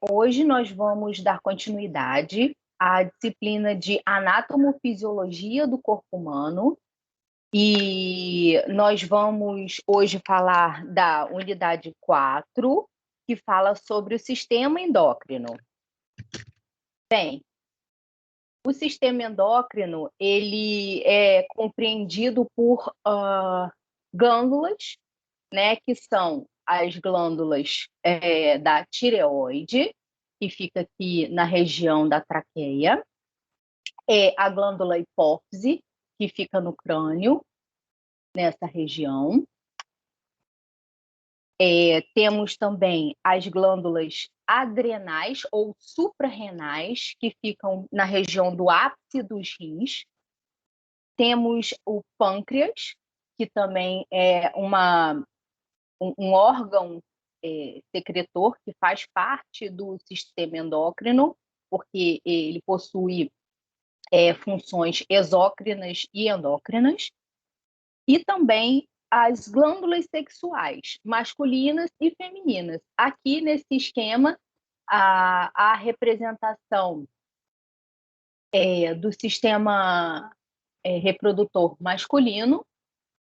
Hoje nós vamos dar continuidade à disciplina de anatomofisiologia do corpo humano e nós vamos hoje falar da unidade 4, que fala sobre o sistema endócrino. Bem, o sistema endócrino ele é compreendido por glândulas, né, que são as glândulas da tireoide, que fica aqui na região da traqueia, a glândula hipófise, que fica no crânio, nessa região. Temos também as glândulas adrenais ou suprarrenais, que ficam na região do ápice dos rins. Temos o pâncreas, que também é um órgão secretor que faz parte do sistema endócrino, porque ele possui funções exócrinas e endócrinas, e também as glândulas sexuais, masculinas e femininas. Aqui nesse esquema, a representação do sistema reprodutor masculino,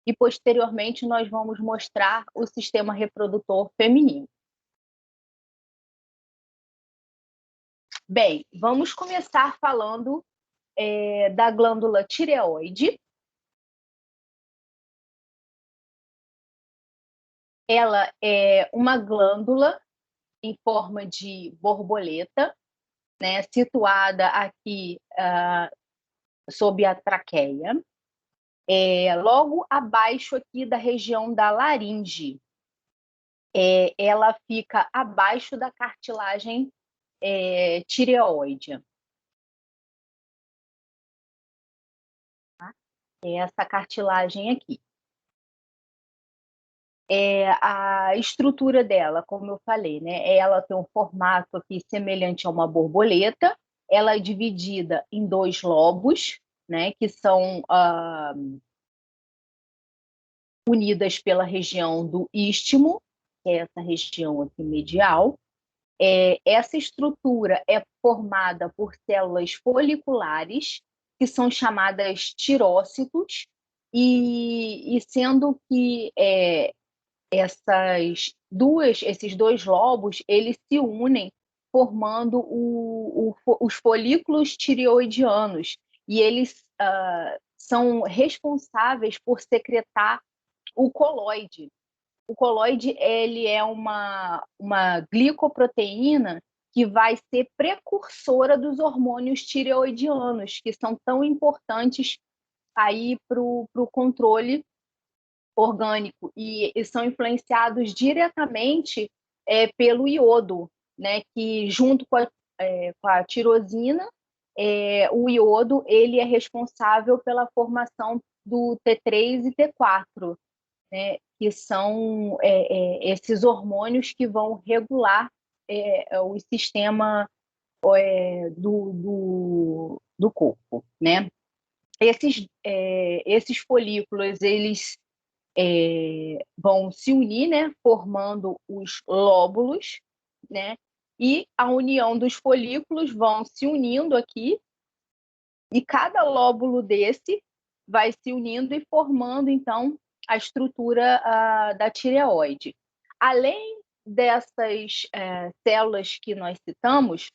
e posteriormente nós vamos mostrar o sistema reprodutor feminino. Bem, vamos começar falando da glândula tireoide. Ela é uma glândula em forma de borboleta, né, situada aqui sob a traqueia, logo abaixo aqui da região da laringe. Ela fica abaixo da cartilagem tireoide. Tá? Essa cartilagem aqui. A estrutura dela, como eu falei, né, ela tem um formato aqui semelhante a uma borboleta. Ela é dividida em 2 lobos, né, que são unidas pela região do istmo, que é essa região aqui medial. Essa estrutura é formada por células foliculares, que são chamadas tirócitos, e sendo que esses dois lobos, eles se unem formando os folículos tireoidianos, e eles são responsáveis por secretar o coloide. O coloide ele é uma glicoproteína que vai ser precursora dos hormônios tireoidianos, que são tão importantes aí para o controle orgânico, e são influenciados diretamente pelo iodo, né, que junto com a tirosina, o iodo ele é responsável pela formação do T3 e T4, né, que são esses hormônios que vão regular o sistema do corpo, né? Esses folículos, eles vão se unir, né, formando os lóbulos, né? E a união dos folículos vão se unindo aqui, e cada lóbulo desse vai se unindo e formando, então, a estrutura da tireoide. Além dessas células que nós citamos,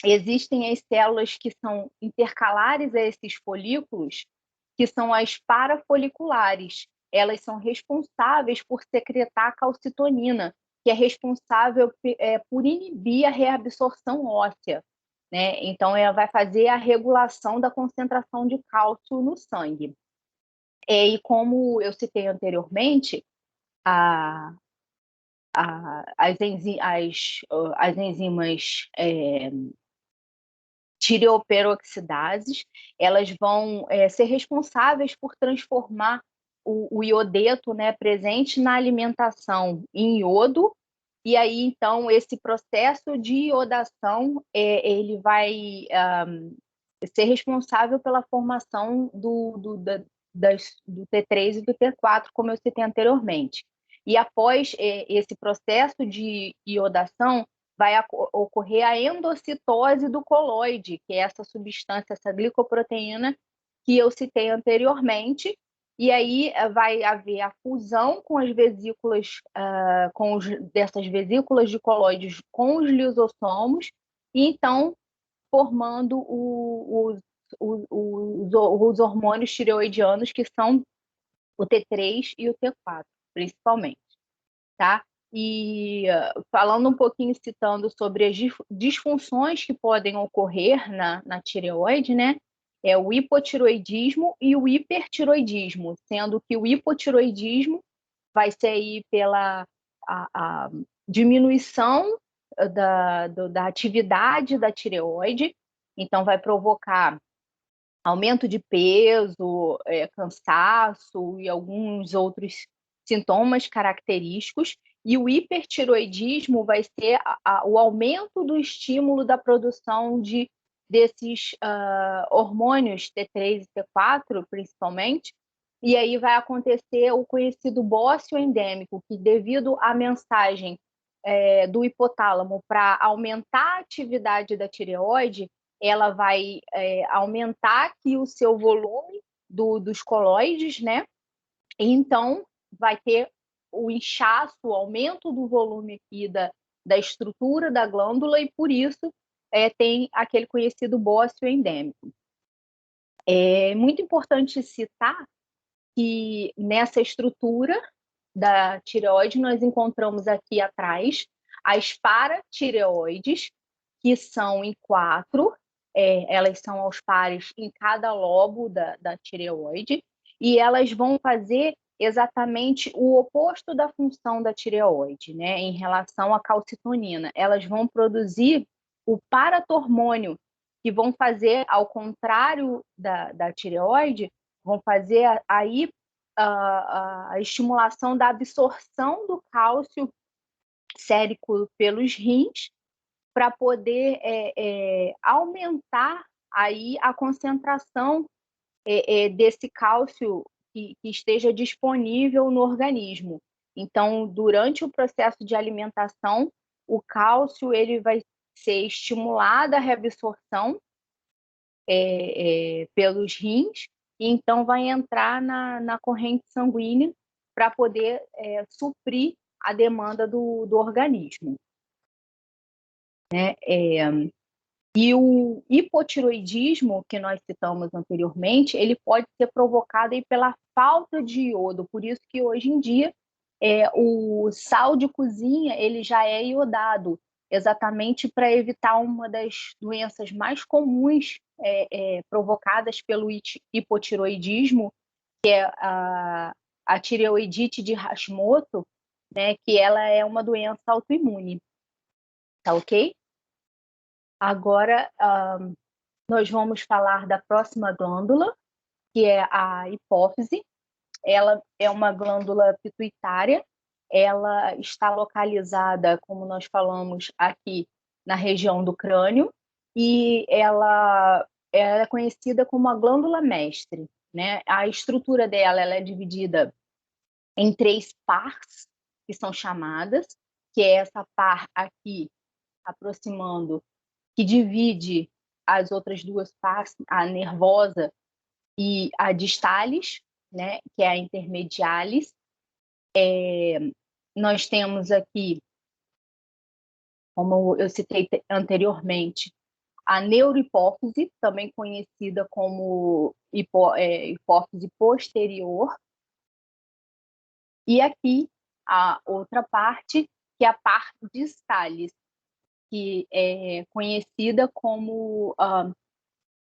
existem as células que são intercalares a esses folículos, que são as parafoliculares. Elas são responsáveis por secretar a calcitonina, que é responsável por inibir a reabsorção óssea, né? Então, ela vai fazer a regulação da concentração de cálcio no sangue. E como eu citei anteriormente, as enzimas tireoperoxidases, elas vão ser responsáveis por transformar o iodeto, né, presente na alimentação em iodo, e aí, então, esse processo de iodação, ele vai ser responsável pela formação do T3 e do T4, como eu citei anteriormente. E após esse processo de iodação, vai ocorrer a endocitose do coloide, que é essa substância, essa glicoproteína que eu citei anteriormente, e aí vai haver a fusão com as vesículas, dessas vesículas de coloides com os lisossomos, e então formando os hormônios tireoidianos, que são o T3 e o T4, principalmente, tá? E falando um pouquinho, citando sobre as disfunções que podem ocorrer na tireoide, né? É o hipotiroidismo e o hipertiroidismo, sendo que o hipotiroidismo vai ser aí pela a diminuição da atividade da tireoide, então vai provocar aumento de peso, cansaço e alguns outros sintomas característicos, e o hipertiroidismo vai ser o aumento do estímulo da produção desses hormônios T3 e T4, principalmente, e aí vai acontecer o conhecido bócio endêmico, que devido à mensagem do hipotálamo para aumentar a atividade da tireoide, ela vai aumentar aqui o seu volume dos coloides, né? E então vai ter o inchaço, o aumento do volume aqui da estrutura da glândula, e por isso tem aquele conhecido bócio endêmico. É muito importante citar que nessa estrutura da tireoide nós encontramos aqui atrás as paratireoides, que são em 4, elas são aos pares em cada lobo da tireoide, e elas vão fazer exatamente o oposto da função da tireoide, né, em relação à calcitonina. Elas vão produzir o paratormônio, que vão fazer, ao contrário da tireoide, vão fazer aí a estimulação da absorção do cálcio sérico pelos rins, para poder aumentar aí a concentração desse cálcio que esteja disponível no organismo. Então, durante o processo de alimentação, o cálcio ele vai ser estimulado a reabsorção pelos rins, e então vai entrar na corrente sanguínea para poder suprir a demanda do organismo. Né? E o hipotiroidismo, que nós citamos anteriormente, ele pode ser provocado aí pela falta de iodo, por isso que hoje em dia o sal de cozinha ele já é iodado, exatamente para evitar uma das doenças mais comuns provocadas pelo hipotiroidismo, que é a tireoidite de Hashimoto, né, que ela é uma doença autoimune. Tá ok? Agora, nós vamos falar da próxima glândula, que é a hipófise. Ela é uma glândula pituitária, ela está localizada, como nós falamos aqui, na região do crânio, e ela é conhecida como a glândula mestre, né? A estrutura dela ela é dividida em 3 partes, que são chamadas, que é essa par aqui, aproximando, que divide as outras 2 partes, a nervosa e a distalis, né, que é a intermedialis. Nós temos aqui, como eu citei anteriormente, a neurohipófise, também conhecida como hipófise posterior, e aqui a outra parte, que é a parte distalis, que é conhecida como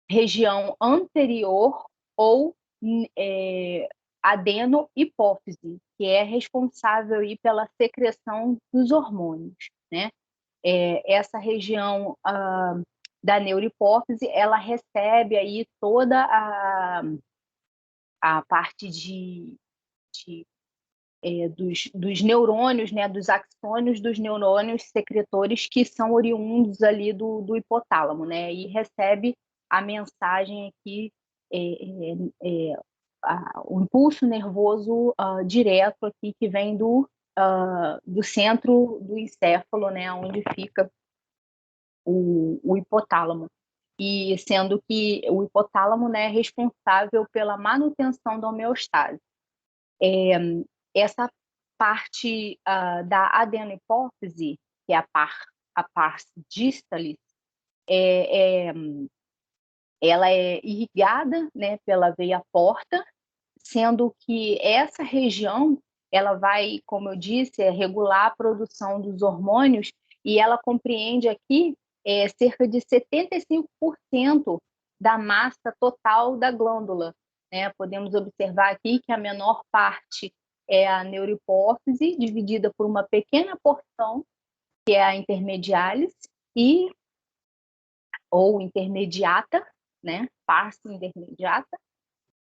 região anterior ou adenohipófise, que é responsável aí pela secreção dos hormônios, né? Essa região da neurohipófise, ela recebe aí toda a parte dos neurônios, né, dos axônios dos neurônios secretores que são oriundos ali do hipotálamo, né, e recebe a mensagem aqui, o impulso nervoso direto aqui que vem do centro do encéfalo, né, onde fica o hipotálamo. E sendo que o hipotálamo, né, é responsável pela manutenção da homeostase. Essa parte da adenohipófise, que é a pars distalis, ela é irrigada, né, pela veia porta, sendo que essa região ela vai, como eu disse, regular a produção dos hormônios, e ela compreende aqui cerca de 75% da massa total da glândula, né? Podemos observar aqui que a menor parte é a neurohipófise, dividida por uma pequena porção, que é a intermedialis, ou intermediata, né? Pars intermediata.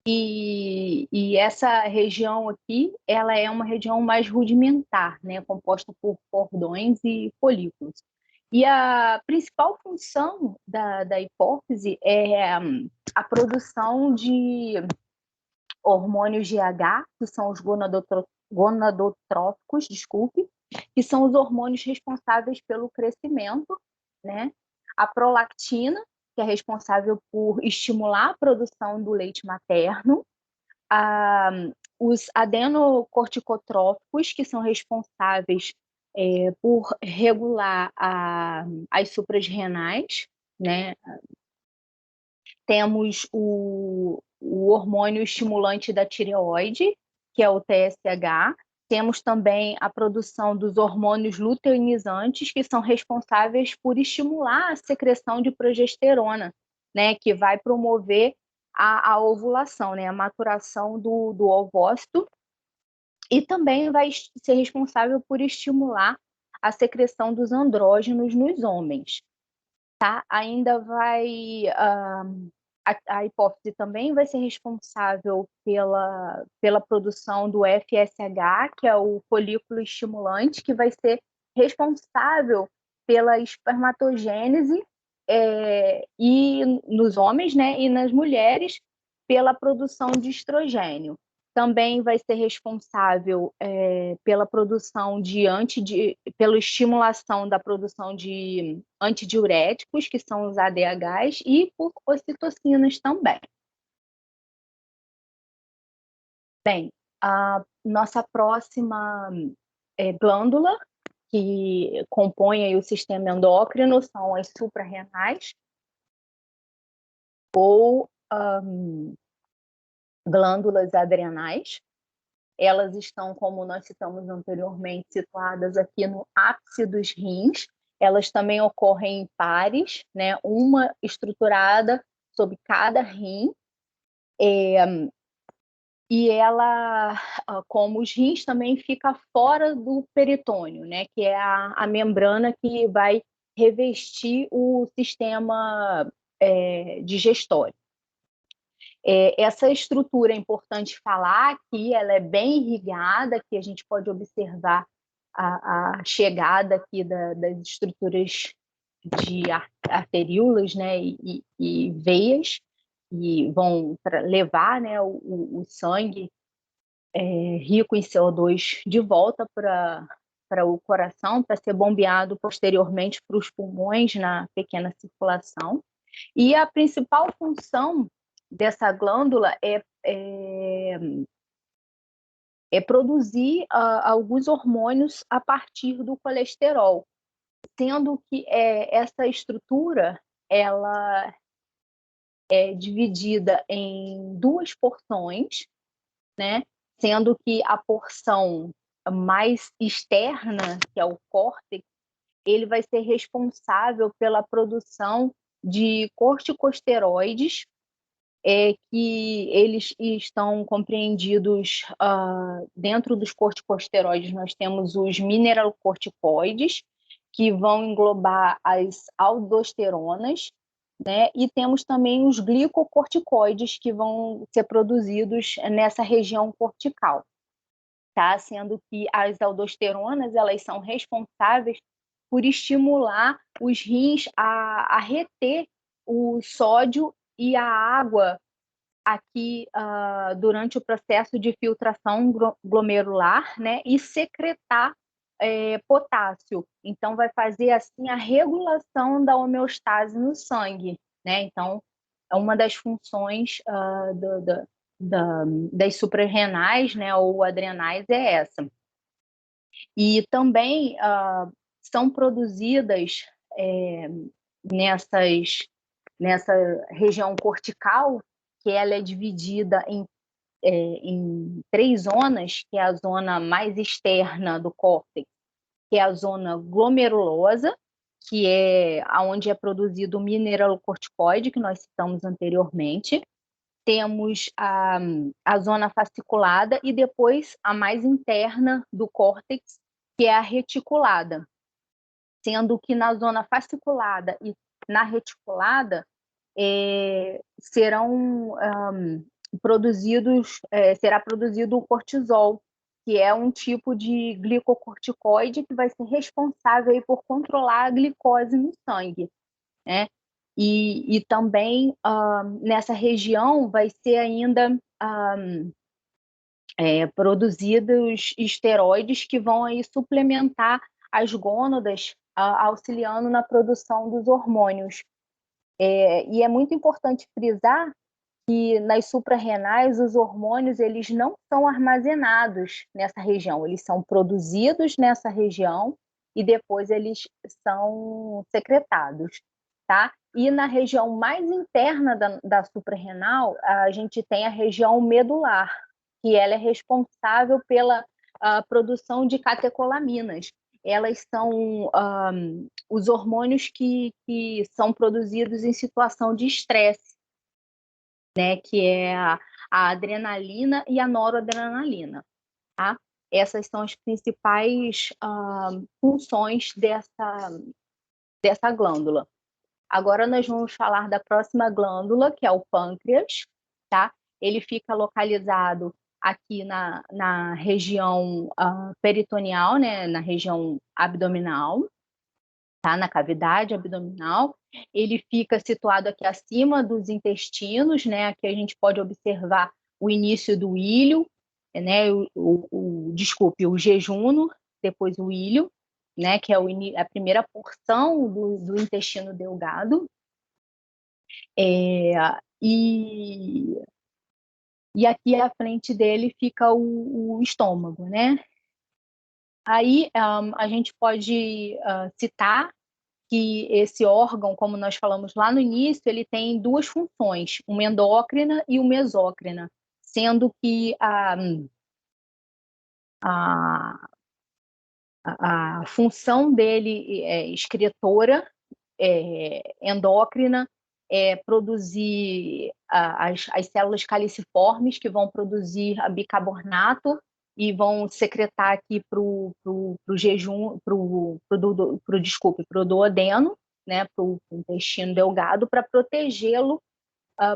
E essa região aqui, ela é uma região mais rudimentar, né, composta por cordões e folículos. E a principal função da hipófise é a produção de hormônios GH, que são os gonadotróficos, desculpe, que são os hormônios responsáveis pelo crescimento, né? A prolactina, que é responsável por estimular a produção do leite materno, os adenocorticotróficos, que são responsáveis por regular as suprarrenais, né? Temos o hormônio estimulante da tireoide, que é o TSH. Temos também a produção dos hormônios luteinizantes, que são responsáveis por estimular a secreção de progesterona, né, que vai promover a ovulação, né, a maturação do ovócito, e também vai ser responsável por estimular a secreção dos andrógenos nos homens. Tá? Ainda vai... a hipófise também vai ser responsável pela produção do FSH, que é o folículo estimulante, que vai ser responsável pela espermatogênese e nos homens, né, e nas mulheres, pela produção de estrogênio. Também vai ser responsável pela produção pela estimulação da produção de antidiuréticos, que são os ADHs, e por ocitocinas também. Bem, a nossa próxima glândula, que compõe aí o sistema endócrino, são as suprarrenais, ou glândulas adrenais. Elas estão, como nós citamos anteriormente, situadas aqui no ápice dos rins. Elas também ocorrem em pares, né? Uma estruturada sobre cada rim. E ela, como os rins, também fica fora do peritônio, né? Que é a membrana que vai revestir o sistema digestório. Essa estrutura é importante falar que ela é bem irrigada, que a gente pode observar a chegada aqui das estruturas de arteríolas, né, e veias, que vão levar, né, o sangue rico em CO2 de volta para o coração, para ser bombeado posteriormente para os pulmões na pequena circulação. E a principal função dessa glândula é produzir alguns hormônios a partir do colesterol, sendo que essa estrutura ela é dividida em duas porções, né? Sendo que a porção mais externa, que é o córtex, ele vai ser responsável pela produção de corticosteroides, que eles estão compreendidos dentro dos corticosteroides. Nós temos os mineralocorticoides, que vão englobar as aldosteronas, né? E temos também os glicocorticoides, que vão ser produzidos nessa região cortical, tá? Sendo que as aldosteronas, elas são responsáveis por estimular os rins a reter o sódio e a água aqui durante o processo de filtração glomerular, né, e secretar potássio. Então, vai fazer assim a regulação da homeostase no sangue, né? Então, é uma das funções das suprarrenais, né, ou adrenais, é essa. E também são produzidas nessa região cortical, que ela é dividida em 3 zonas, que é a zona mais externa do córtex, que é a zona glomerulosa, que é onde é produzido o mineralocorticoide, que nós citamos anteriormente. Temos a zona fasciculada e depois a mais interna do córtex, que é a reticulada. Sendo que na zona fasciculada e na reticulada será produzido o cortisol, que é um tipo de glicocorticoide que vai ser responsável aí por controlar a glicose no sangue, né? E também nessa região vai ser ainda produzidos esteroides que vão aí suplementar as gônadas, auxiliando na produção dos hormônios. E é muito importante frisar que nas suprarrenais os hormônios eles não são armazenados nessa região, eles são produzidos nessa região e depois eles são secretados, tá? E na região mais interna da suprarrenal, a gente tem a região medular, que ela é responsável pela produção de catecolaminas. Elas são os hormônios que são produzidos em situação de estresse, né, que é a adrenalina e a noradrenalina, tá? Essas são as principais funções dessa glândula. Agora nós vamos falar da próxima glândula, que é o pâncreas, tá? Ele fica localizado aqui na região peritoneal, né, na região abdominal, tá? Na cavidade abdominal. Ele fica situado aqui acima dos intestinos, né? Aqui a gente pode observar o início do ilho, né? Desculpe, o jejuno, depois o ilho, né? Que é a primeira porção do intestino delgado. E aqui à frente dele fica o estômago, né? Aí a gente pode citar que esse órgão, como nós falamos lá no início, ele tem 2 funções, uma endócrina e uma exócrina, sendo que a função dele é excretora, endócrina, é produzir as células caliciformes, que vão produzir a bicarbonato e vão secretar aqui para o duodeno, né, para o intestino delgado, para protegê-lo,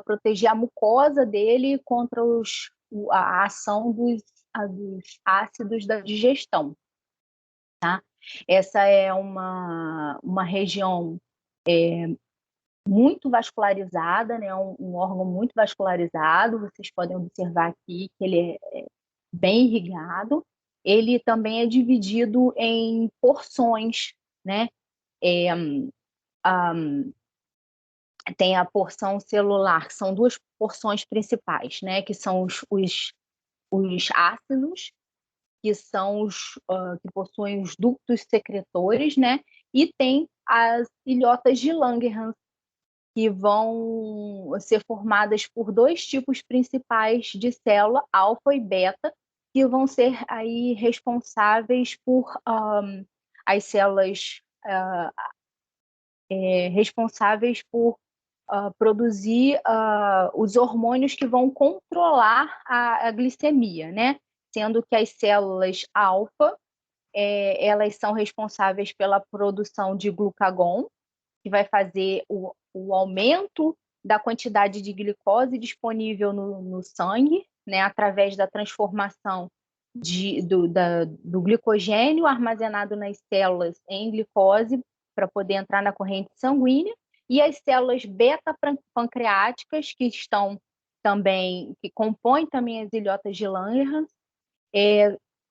proteger a mucosa dele contra a ação dos ácidos da digestão, tá? Essa é uma região muito vascularizada, né? Um órgão muito vascularizado. Vocês podem observar aqui que ele é bem irrigado. Ele também é dividido em porções, né? Tem a porção celular, que são 2 porções principais, né? Que são os ácidos, que são que possuem os ductos secretores, né? E tem as ilhotas de Langerhans, que vão ser formadas por 2 tipos principais de célula, alfa e beta, que vão ser aí responsáveis por as células responsáveis por produzir os hormônios que vão controlar a glicemia, né? Sendo que as células alfa, elas são responsáveis pela produção de glucagon, que vai fazer o aumento da quantidade de glicose disponível no sangue, né, através da transformação do glicogênio armazenado nas células em glicose para poder entrar na corrente sanguínea, e as células beta-pancreáticas, que compõem também as ilhotas de Langerhans,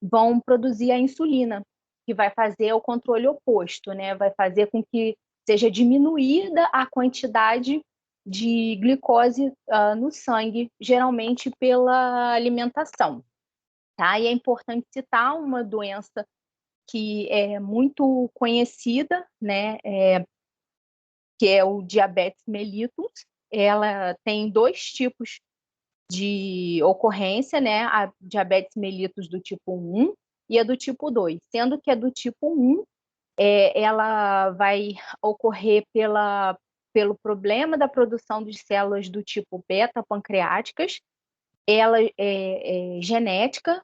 vão produzir a insulina, que vai fazer o controle oposto, né? Vai fazer com que seja diminuída a quantidade de glicose no sangue, geralmente pela alimentação, tá? E é importante citar uma doença que é muito conhecida, né? Que é o diabetes mellitus. Ela tem 2 tipos de ocorrência, né? A diabetes mellitus do tipo 1 e a do tipo 2, sendo que a do tipo 1 ela vai ocorrer pelo problema da produção de células do tipo beta pancreáticas. Ela é genética,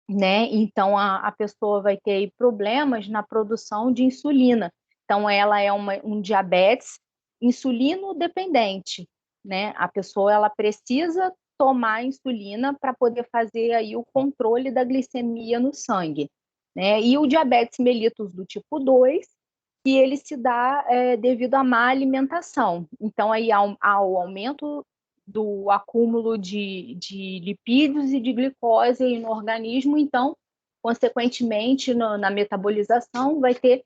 né? Então a pessoa vai ter problemas na produção de insulina. Então ela é um diabetes insulino dependente, né? A pessoa ela precisa tomar insulina para poder fazer aí o controle da glicemia no sangue, né? E o diabetes mellitus do tipo 2, que ele se dá devido à má alimentação. Então aí ao aumento do acúmulo de lipídios e de glicose no organismo, então, consequentemente, na metabolização, vai ter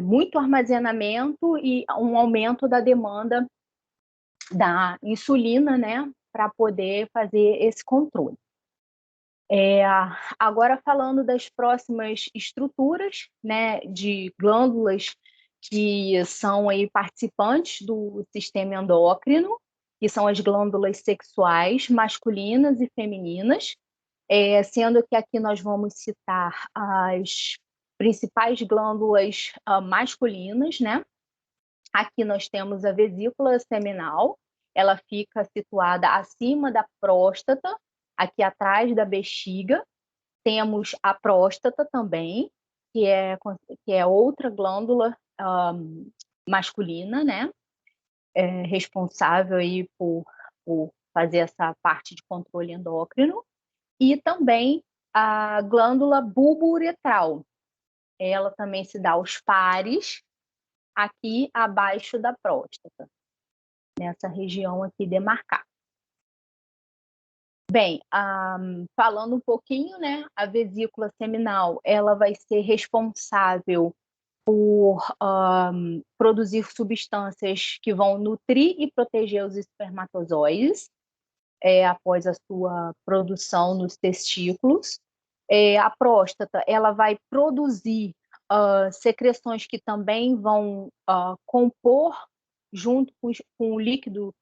muito armazenamento e um aumento da demanda da insulina, né, para poder fazer esse controle. Agora, falando das próximas estruturas, né, de glândulas que são aí participantes do sistema endócrino, que são as glândulas sexuais masculinas e femininas, sendo que aqui nós vamos citar as principais glândulas masculinas, né? Aqui nós temos a vesícula seminal, ela fica situada acima da próstata, aqui atrás da bexiga. Temos a próstata também, que é outra glândula masculina, né? Responsável aí por fazer essa parte de controle endócrino. E também a glândula bulbo-uretral. Ela também se dá aos pares, aqui abaixo da próstata, nessa região aqui demarcada. Bem, falando um pouquinho, né, a vesícula seminal, ela vai ser responsável por produzir substâncias que vão nutrir e proteger os espermatozoides após a sua produção nos testículos. A próstata, ela vai produzir secreções que também vão compor junto com o líquido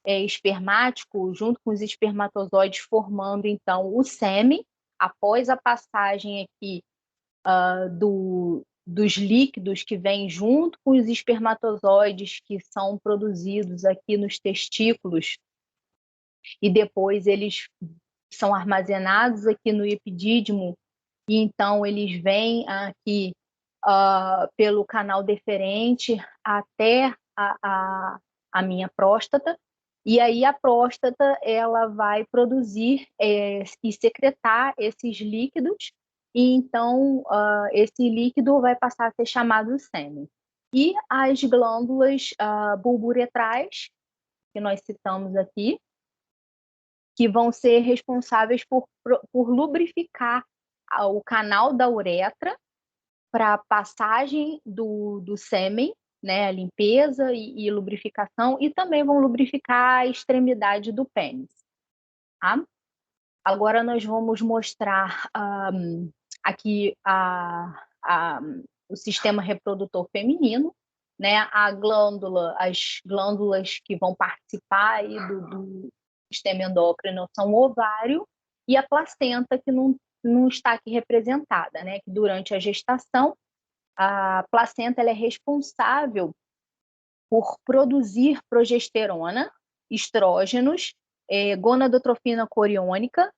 espermático, junto com os espermatozoides, formando então o sêmen, após a passagem aqui dos líquidos que vêm junto com os espermatozoides que são produzidos aqui nos testículos, e depois eles são armazenados aqui no epidídimo, e então eles vêm aqui pelo canal deferente até a minha próstata, e aí a próstata ela vai produzir e secretar esses líquidos, e então esse líquido vai passar a ser chamado sêmen. E as glândulas bulbo-uretrais, que nós citamos aqui, que vão ser responsáveis por lubrificar o canal da uretra para a passagem do sêmen, né, a limpeza e lubrificação, e também vão lubrificar a extremidade do pênis. Tá? Agora nós vamos mostrar aqui o sistema reprodutor feminino, né, as glândulas que vão participar aí do sistema endócrino são o ovário e a placenta, que não está aqui representada, né, que durante a gestação a placenta ela é responsável por produzir progesterona, estrógenos, gonadotrofina coriônica,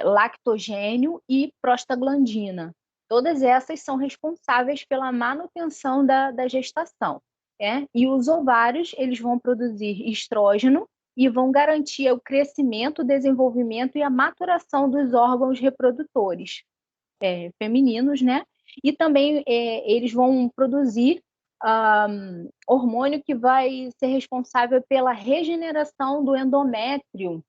lactogênio e prostaglandina. Todas essas são responsáveis pela manutenção da gestação. E os ovários eles vão produzir estrógeno e vão garantir o crescimento, o desenvolvimento e a maturação dos órgãos reprodutores femininos, né? E também eles vão produzir hormônio que vai ser responsável pela regeneração do endométrio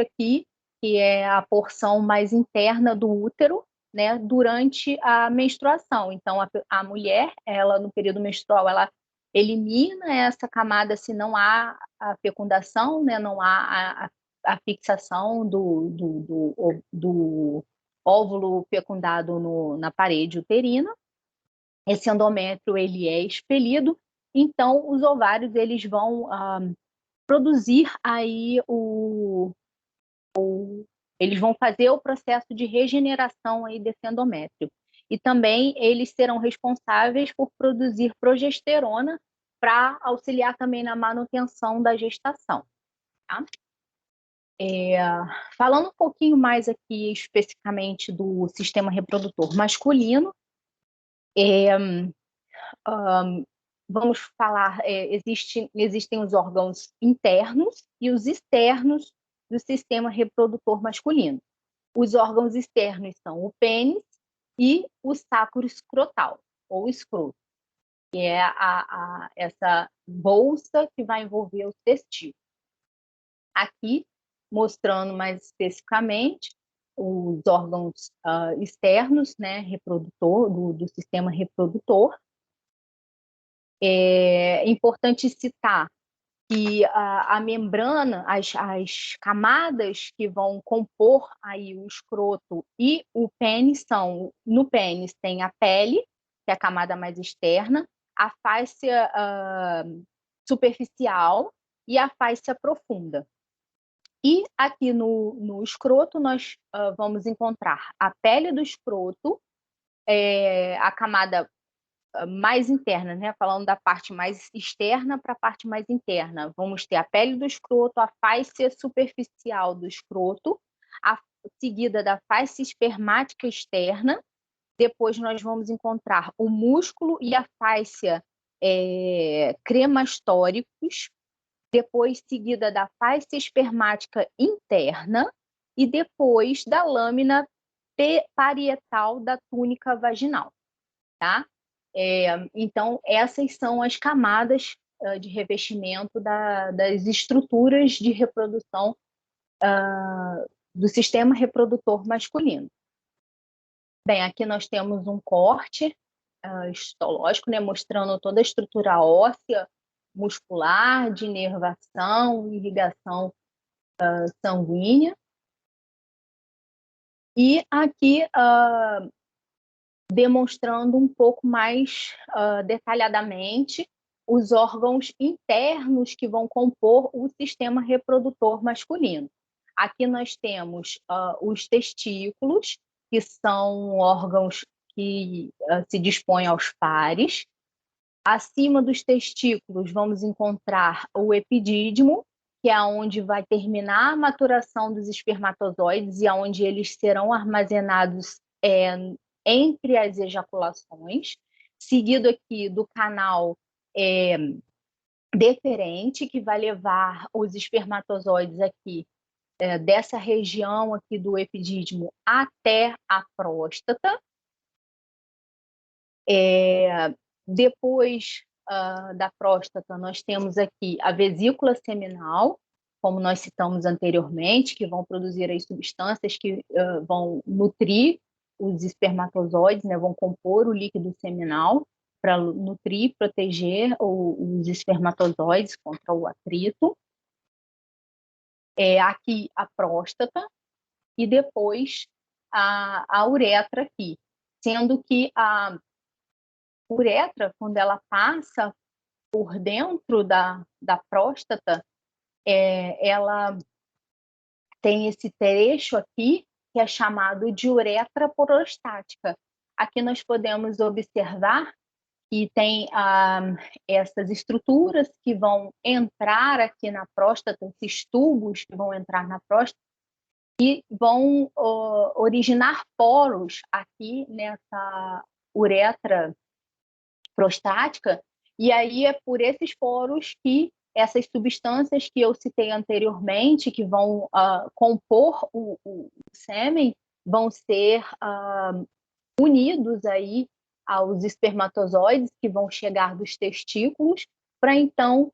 aqui, que é a porção mais interna do útero, né, durante a menstruação. Então, a mulher, ela no período menstrual, ela elimina essa camada se não há a fecundação, né, não há a fixação do óvulo fecundado na parede uterina. Esse endométrio, ele é expelido, então os ovários, eles vão produzir aí eles vão fazer o processo de regeneração aí desse endométrio. E também eles serão responsáveis por produzir progesterona para auxiliar também na manutenção da gestação. Tá? Falando um pouquinho mais aqui especificamente do sistema reprodutor masculino, vamos falar, existem os órgãos internos e os externos do sistema reprodutor masculino. Os órgãos externos são o pênis e o sacro escrotal, ou escroto, que é essa bolsa que vai envolver os testículos. Aqui, mostrando mais especificamente os órgãos externos, né, do sistema reprodutor. É importante citar que a membrana, as camadas que vão compor aí o escroto e o pênis são, no pênis tem a pele, que é a camada mais externa, a fáscia superficial e a fáscia profunda. E aqui no escroto nós vamos encontrar a pele do escroto, a camada mais interna, né? Falando da parte mais externa para a parte mais interna. Vamos ter a pele do escroto, a fáscia superficial do escroto, seguida da fáscia espermática externa. Depois nós vamos encontrar o músculo e a fáscia cremastóricos, depois seguida da fáscia espermática interna e depois da lâmina parietal da túnica vaginal, tá? Então, essas são as camadas de revestimento das estruturas de reprodução do sistema reprodutor masculino. Bem, aqui nós temos um corte histológico, né, mostrando toda a estrutura óssea, muscular, de inervação, irrigação sanguínea. E aqui demonstrando um pouco mais detalhadamente os órgãos internos que vão compor o sistema reprodutor masculino. Aqui nós temos os testículos, que são órgãos que se dispõem aos pares. Acima dos testículos vamos encontrar o epidídimo, que é onde vai terminar a maturação dos espermatozoides e onde eles serão armazenados entre as ejaculações, seguido aqui do canal deferente, que vai levar os espermatozoides aqui dessa região aqui do epidídimo até a próstata. Depois da próstata, nós temos aqui a vesícula seminal, como nós citamos anteriormente, que vão produzir as substâncias que vão nutrir os espermatozoides, né, vão compor o líquido seminal para nutrir e proteger os espermatozoides contra o atrito. Aqui a próstata e depois a uretra aqui, sendo que a uretra, quando ela passa por dentro da próstata, ela tem esse trecho aqui que é chamado de uretra prostática. Aqui nós podemos observar que tem essas estruturas que vão entrar aqui na próstata, esses tubos que vão entrar na próstata, e vão originar poros aqui nessa uretra prostática, e aí é por esses poros que essas substâncias que eu citei anteriormente, que vão compor o sêmen, vão ser unidos aí aos espermatozoides que vão chegar dos testículos, para então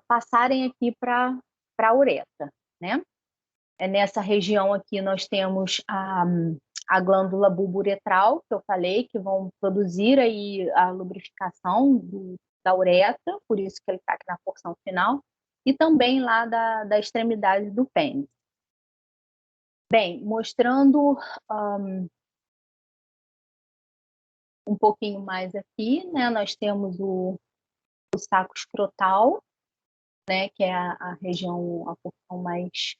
passarem aqui para a uretra, né? Nessa região aqui nós temos a glândula bulburetral, que eu falei, que vão produzir aí a lubrificação da uretra, por isso que ele está aqui na porção final, e também lá da extremidade do pênis. Bem, mostrando um pouquinho mais aqui, né, nós temos o saco escrotal, né, que é a região, a porção mais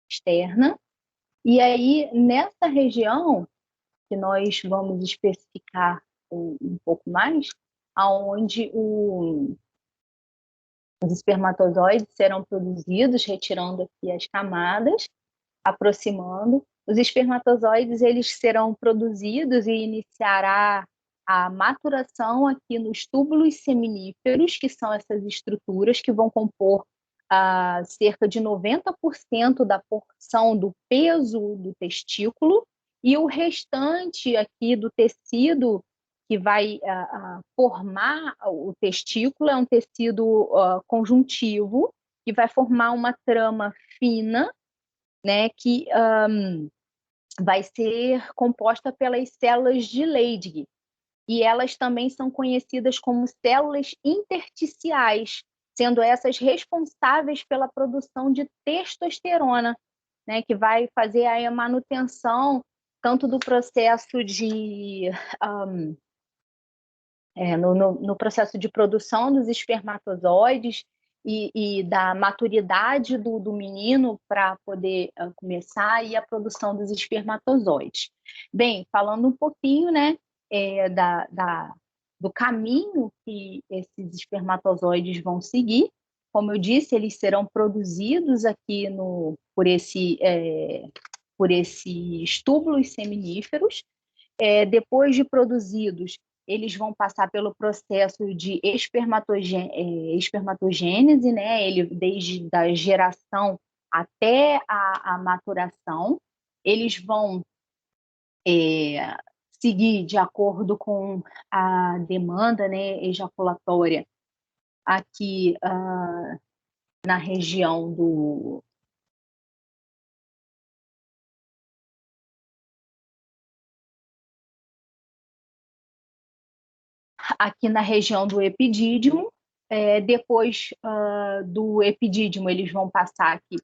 externa. E aí, nessa região, que nós vamos especificar um pouco mais, aonde os espermatozoides serão produzidos, retirando aqui as camadas, aproximando. Os espermatozoides eles serão produzidos e iniciará a maturação aqui nos túbulos seminíferos, que são essas estruturas que vão compor cerca de 90% da porção do peso do testículo, e o restante aqui do tecido que vai formar o testículo é um tecido conjuntivo, que vai formar uma trama fina, né, que vai ser composta pelas células de Leydig, e elas também são conhecidas como células intersticiais, sendo essas responsáveis pela produção de testosterona, né, que vai fazer a manutenção tanto do processo de no processo de produção dos espermatozoides e da maturidade do menino para poder começar aí a produção dos espermatozoides. Bem, falando um pouquinho, né, do caminho que esses espermatozoides vão seguir, como eu disse, eles serão produzidos aqui por esses túbulos seminíferos. Depois de produzidos, eles vão passar pelo processo de espermatogênese, né? Desde a geração até a maturação. Eles vão seguir de acordo com a demanda, né, ejaculatória aqui na região do epidídimo. Depois do epidídimo, eles vão passar aqui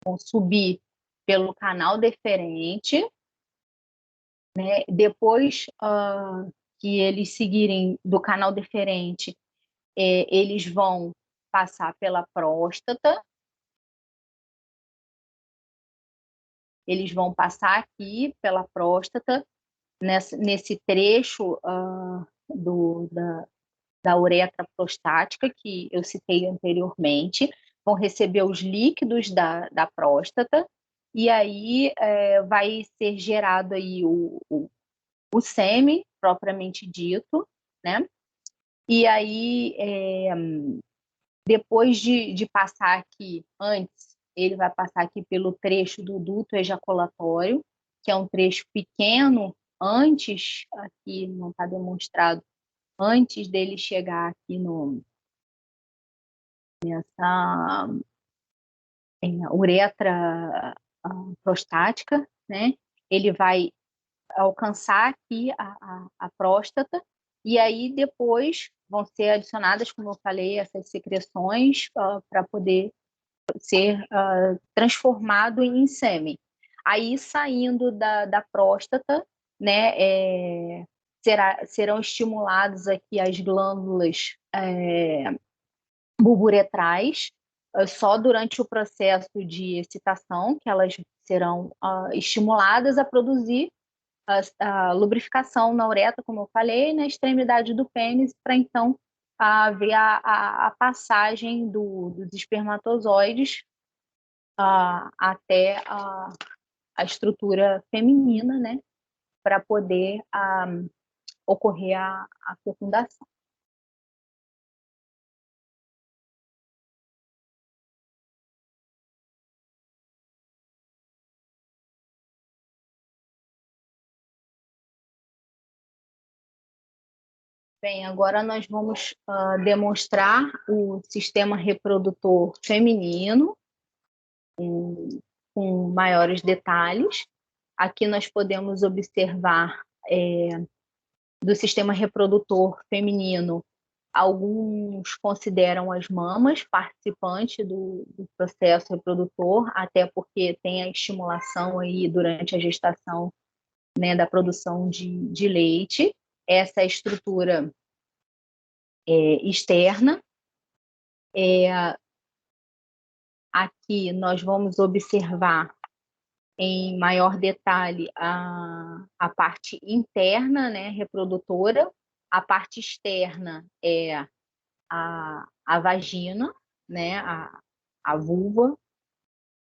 vão subir pelo canal deferente, né? Depois que eles seguirem do canal deferente, eles vão passar pela próstata. Eles vão passar aqui pela próstata, nesse trecho da uretra prostática que eu citei anteriormente, vão receber os líquidos da próstata, e aí vai ser gerado aí o sêmen, propriamente dito, né? E aí, depois de passar aqui, antes, ele vai passar aqui pelo trecho do duto ejaculatório, que é um trecho pequeno, antes, aqui não está demonstrado, antes dele chegar aqui nessa uretra prostática, né? Ele vai alcançar aqui a próstata, e aí depois vão ser adicionadas, como eu falei, essas secreções para poder ser transformado em sêmen. Aí, saindo da próstata, né, serão estimuladas aqui as glândulas bulburetrais, só durante o processo de excitação, que elas serão estimuladas a produzir a lubrificação na uretra, como eu falei, na extremidade do pênis, para então haver a passagem dos espermatozoides até a estrutura feminina, né, para poder ocorrer a fecundação. Bem, agora nós vamos demonstrar o sistema reprodutor feminino, com maiores detalhes. Aqui nós podemos observar do sistema reprodutor feminino, alguns consideram as mamas participantes do processo reprodutor, até porque tem a estimulação aí durante a gestação, né, da produção de leite. Essa estrutura externa. Aqui nós vamos observar em maior detalhe a parte interna, né, reprodutora. A parte externa é a vagina, né, a vulva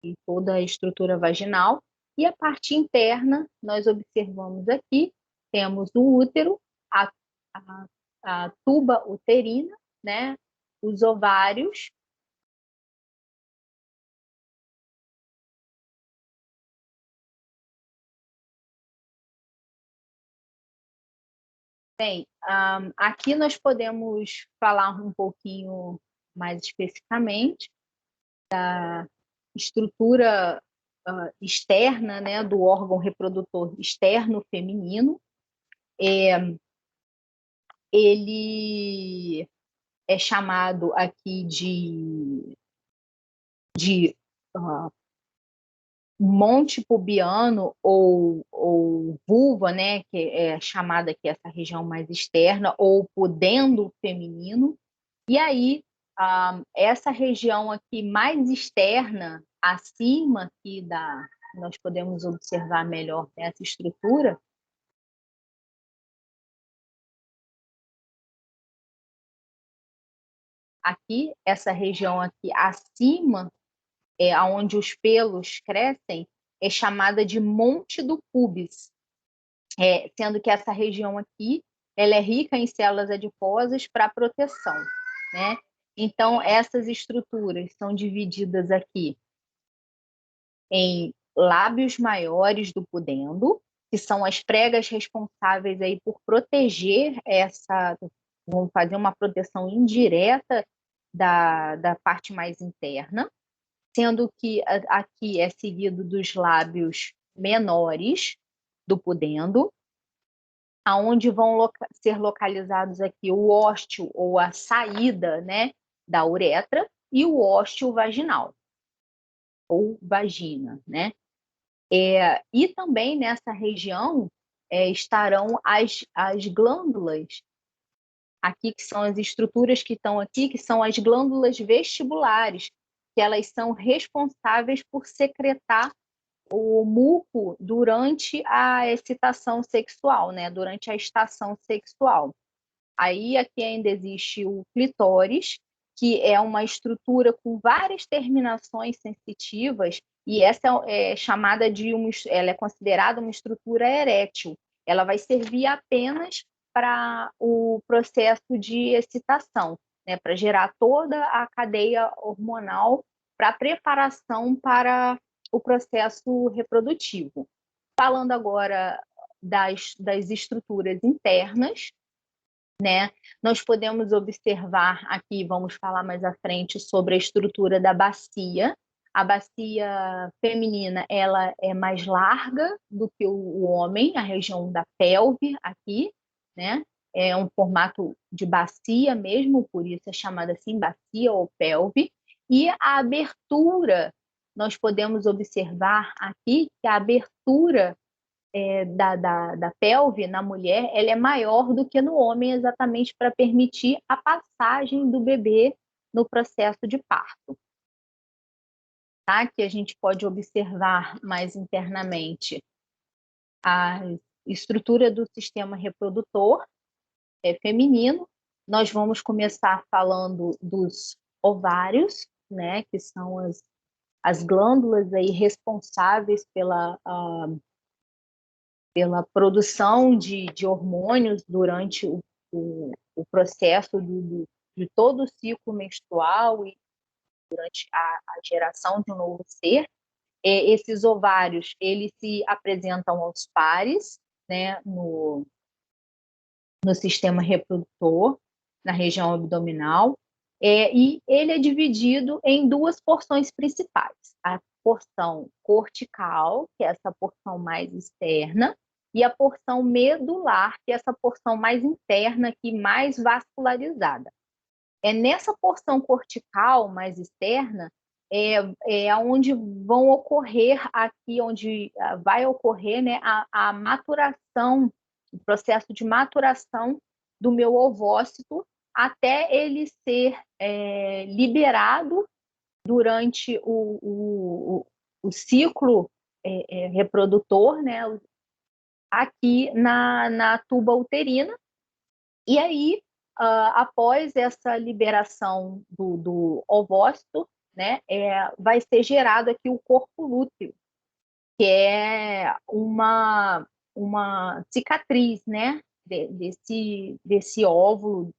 e toda a estrutura vaginal. E a parte interna, nós observamos aqui, temos o útero, a tuba uterina, né, os ovários. Bem, aqui nós podemos falar um pouquinho mais especificamente da estrutura externa, né, do órgão reprodutor externo feminino. Ele é chamado aqui de monte pubiano ou vulva, né, que é chamada aqui essa região mais externa, ou pudendo feminino. E aí, essa região aqui mais externa, acima aqui nós podemos observar melhor essa estrutura. Aqui, essa região aqui acima, onde os pelos crescem, é chamada de monte do púbis, sendo que essa região aqui ela é rica em células adiposas para proteção, né? Então, essas estruturas são divididas aqui em lábios maiores do pudendo, que são as pregas responsáveis aí por proteger vão fazer uma proteção indireta da parte mais interna, sendo que aqui é seguido dos lábios menores do pudendo, aonde vão ser localizados aqui o ósteo ou a saída, né, da uretra e o ósteo vaginal ou vagina, né? E também nessa região estarão as glândulas aqui, que são as estruturas que estão aqui, que são as glândulas vestibulares, que elas são responsáveis por secretar o muco durante a excitação sexual, né? Durante a estação sexual. Aí aqui ainda existe o clitóris, que é uma estrutura com várias terminações sensitivas, e essa é chamada ela é considerada uma estrutura erétil. Ela vai servir apenas para o processo de excitação, né, para gerar toda a cadeia hormonal para preparação para o processo reprodutivo. Falando agora das estruturas internas, né, nós podemos observar aqui, vamos falar mais à frente sobre a estrutura da bacia. A bacia feminina, ela é mais larga do que o homem, a região da pelve aqui, né? É um formato de bacia mesmo, por isso é chamada assim, bacia ou pelve. E a abertura, nós podemos observar aqui que a abertura da pelve na mulher, ela é maior do que no homem, exatamente para permitir a passagem do bebê no processo de parto. Tá? Que a gente pode observar mais internamente a estrutura do sistema reprodutor feminino. Nós vamos começar falando dos ovários, né, que são as glândulas aí responsáveis pela produção de hormônios durante o processo de todo o ciclo menstrual e durante a geração de um novo ser. Esses ovários, eles se apresentam aos pares, né, no sistema reprodutor, na região abdominal, e ele é dividido em duas porções principais. porção cortical, que é essa porção mais externa, e a porção medular, que é essa porção mais interna, aqui, mais vascularizada. É nessa porção cortical mais externa é onde vão ocorrer aqui, onde vai ocorrer, né, a maturação, o processo de maturação do meu ovócito até ele ser liberado durante o ciclo reprodutor, né, aqui na tuba uterina. E aí, após essa liberação do ovócito, né, vai ser gerado aqui o corpo lúteo, que é uma cicatriz, né, desse óvulo,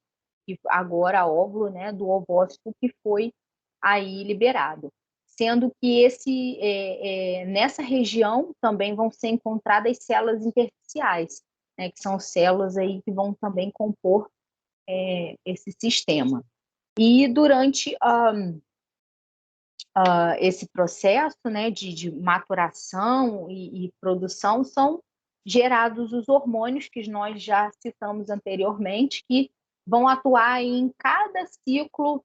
que agora óvulo, né, do ovócito que foi aí liberado. Sendo que nessa região também vão ser encontradas células intersticiais, né, que são células aí que vão também compor esse sistema. E durante esse processo, né, de maturação e produção, são gerados os hormônios que nós já citamos anteriormente, que vão atuar em cada ciclo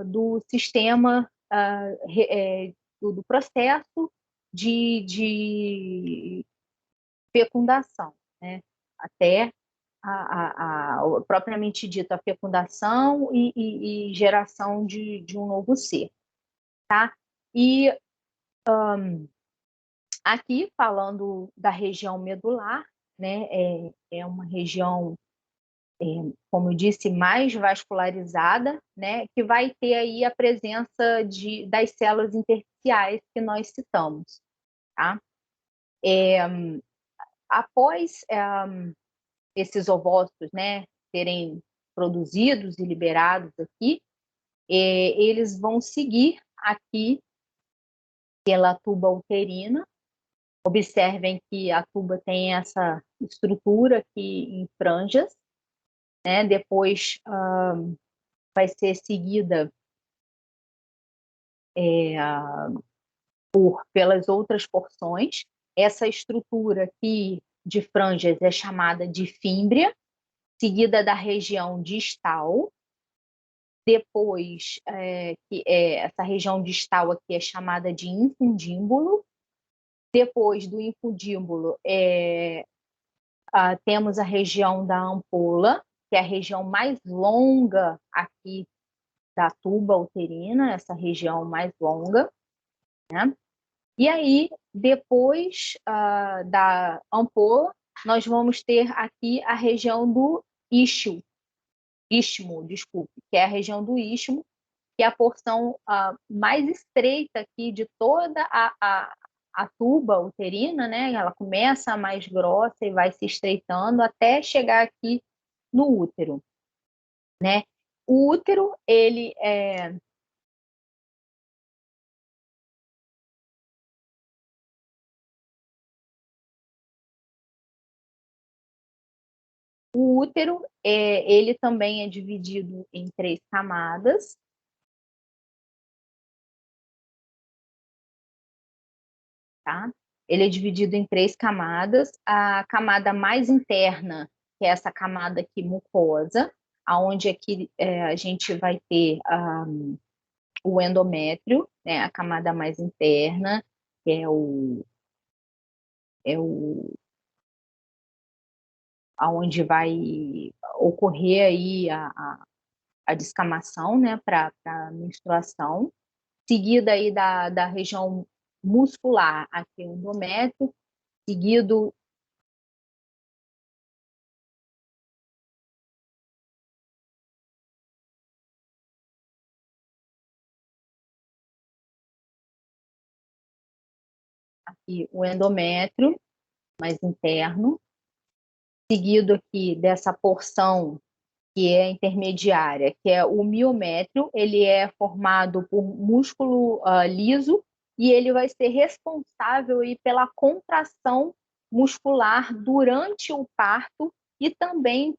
do sistema, do processo de fecundação, né, até propriamente dita a fecundação e geração de um novo ser, tá? E aqui, falando da região medular, né, é uma região, como eu disse, mais vascularizada, né, que vai ter aí a presença das células intersticiais que nós citamos, tá? Após esses ovócitos, né, serem produzidos e liberados aqui, eles vão seguir aqui pela tuba uterina. Observem que a tuba tem essa estrutura aqui em franjas, né? Depois vai ser seguida pelas outras porções. Essa estrutura aqui de franjas é chamada de fímbria, seguida da região distal. Depois, essa região distal aqui é chamada de infundíbulo. Depois do infundíbulo, temos a região da ampola, que é a região mais longa aqui da tuba uterina, essa região mais longa, né? E aí, depois da ampola, nós vamos ter aqui a região do istmo, desculpe, que é a região do istmo, que é a porção mais estreita aqui de toda a tuba uterina, né? Ela começa mais grossa e vai se estreitando até chegar aqui no útero, né? O útero, ele também é dividido em 3 camadas, tá? Ele é dividido em 3 camadas. A camada mais interna, que é essa camada aqui mucosa, aonde aqui a gente vai ter o endométrio, né? A camada mais interna, que é aonde vai ocorrer aí a descamação, né? Para a menstruação, seguida aí da região muscular, aqui o endométrio, seguido aqui o endométrio mais interno, seguido aqui dessa porção que é intermediária, que é o miométrio. Ele é formado por músculo liso e ele vai ser responsável aí pela contração muscular durante o parto e também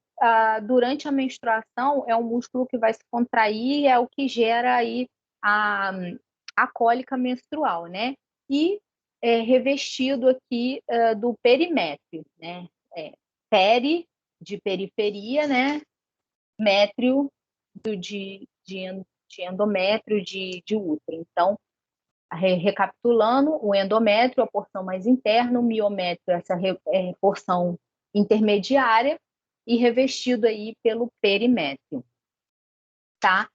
durante a menstruação. É um músculo que vai se contrair, é o que gera aí a cólica menstrual, né? E revestido aqui do perimétrio, né? Peri, de periferia, né? Métrio de endométrio de útero. Então, recapitulando, o endométrio, a porção mais interna, o miométrio, essa porção intermediária, e revestido aí pelo perimétrio, tá?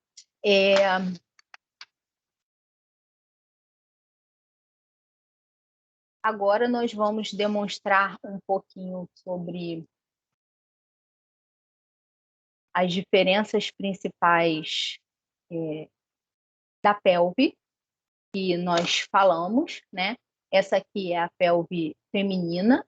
Agora nós vamos demonstrar um pouquinho sobre as diferenças principais da pelve que nós falamos, né? Essa aqui é a pelve feminina,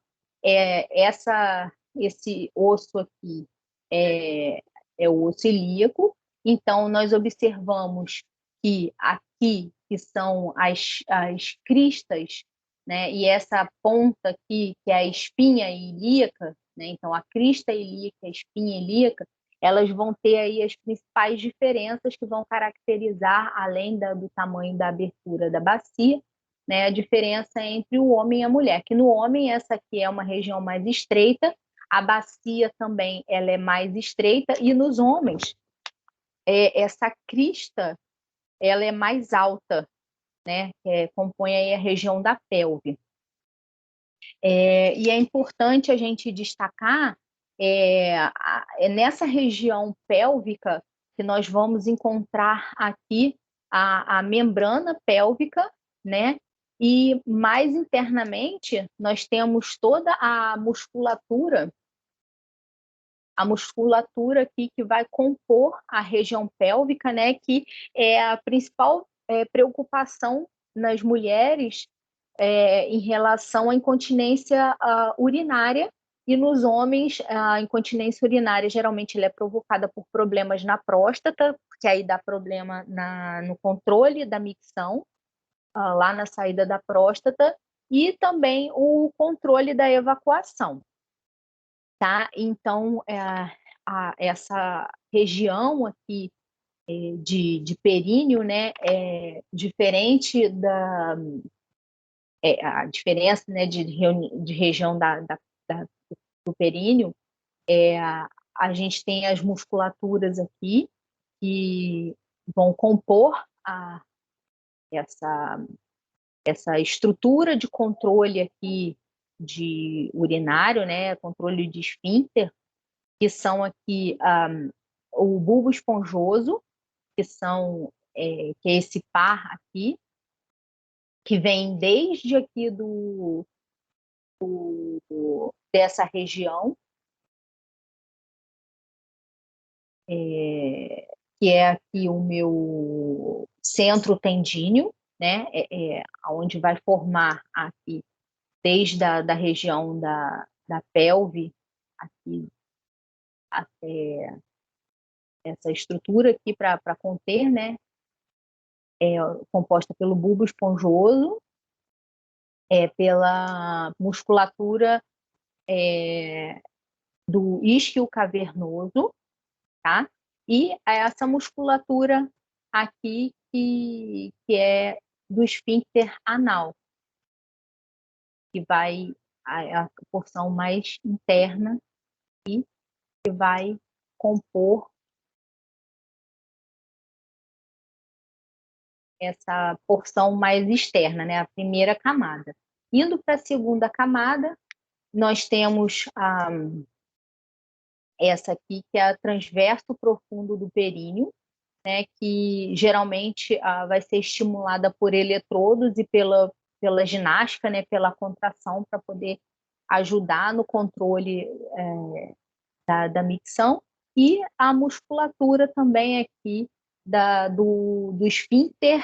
esse osso aqui é o osso ilíaco. Então, nós observamos que aqui, que são as cristas, né? E essa ponta aqui, que é a espinha ilíaca, né? Então, a crista ilíaca, a espinha ilíaca, elas vão ter aí as principais diferenças que vão caracterizar, além do tamanho da abertura da bacia, né, a diferença entre o homem e a mulher. Que no homem, essa aqui é uma região mais estreita, a bacia também ela é mais estreita, e nos homens, essa crista ela é mais alta, né, compõe aí a região da pelve. E é importante a gente destacar nessa região pélvica que nós vamos encontrar aqui a membrana pélvica, né? E mais internamente nós temos toda a musculatura aqui que vai compor a região pélvica, né? Que é a principal preocupação nas mulheres em relação à incontinência urinária, e nos homens a incontinência urinária geralmente ela é provocada por problemas na próstata, que aí dá problema no controle da micção, lá na saída da próstata, e também o controle da evacuação, tá? Então, essa região aqui de períneo, né, é diferente a diferença, né, de região do períneo. A gente tem as musculaturas aqui que vão compor essa estrutura de controle aqui de urinário, né, controle de esfíncter, que são aqui o bulbo esponjoso, que é esse par aqui, que vem desde aqui dessa região, que é aqui o meu centro tendíneo, né? Onde vai formar aqui, desde da região da pelve, aqui até essa estrutura aqui para conter, né? Composta pelo bulbo esponjoso, pela musculatura do isquio cavernoso, tá? E essa musculatura aqui que é do esfíncter anal, que vai a porção mais interna e que vai compor essa porção mais externa, né? A primeira camada. Indo para a segunda camada, nós temos essa aqui, que é a transverso profundo do períneo, né, que geralmente vai ser estimulada por eletrodos e pela ginástica, né, pela contração, para poder ajudar no controle da micção, e a musculatura também aqui do esfíncter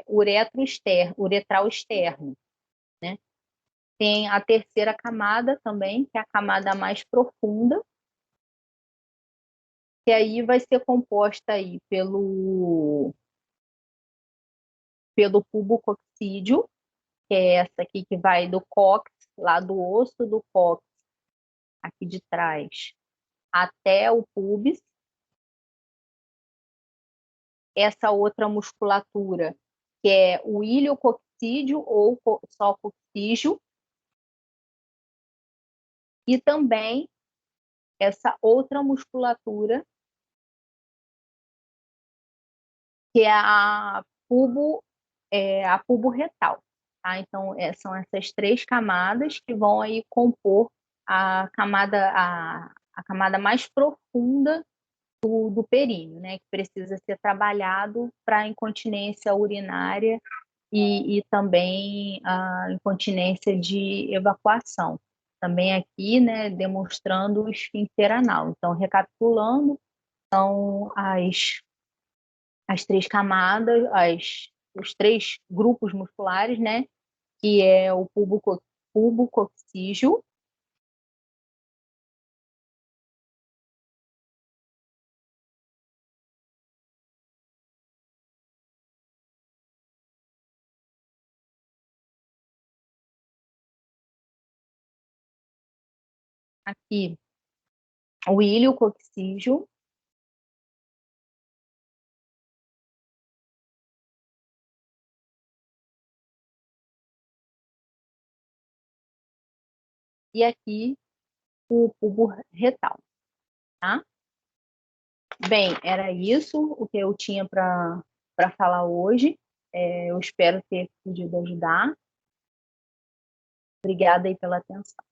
uretral externo, né? Tem a terceira camada também, que é a camada mais profunda, que aí vai ser composta aí pelo pubococcídeo, que é essa aqui que vai do cóccix, lá do osso do cóccix, aqui de trás, até o púbis. Essa outra musculatura que é o iliococcígeo ou só coccígeo, e também essa outra musculatura, que é a pubo-retal. Tá? Então, são essas 3 camadas que vão aí compor a camada mais profunda do períneo, né? Que precisa ser trabalhado para a incontinência urinária e também a incontinência de evacuação. Também aqui, né, demonstrando o esfíncter anal. Então, recapitulando, são as 3 camadas, os 3 grupos musculares, né, que é o pubococcígeo, aqui o iliococcígeo, e aqui o pubo retal, tá? Bem, era isso o que eu tinha para falar hoje. Eu espero ter podido ajudar. Obrigada aí pela atenção.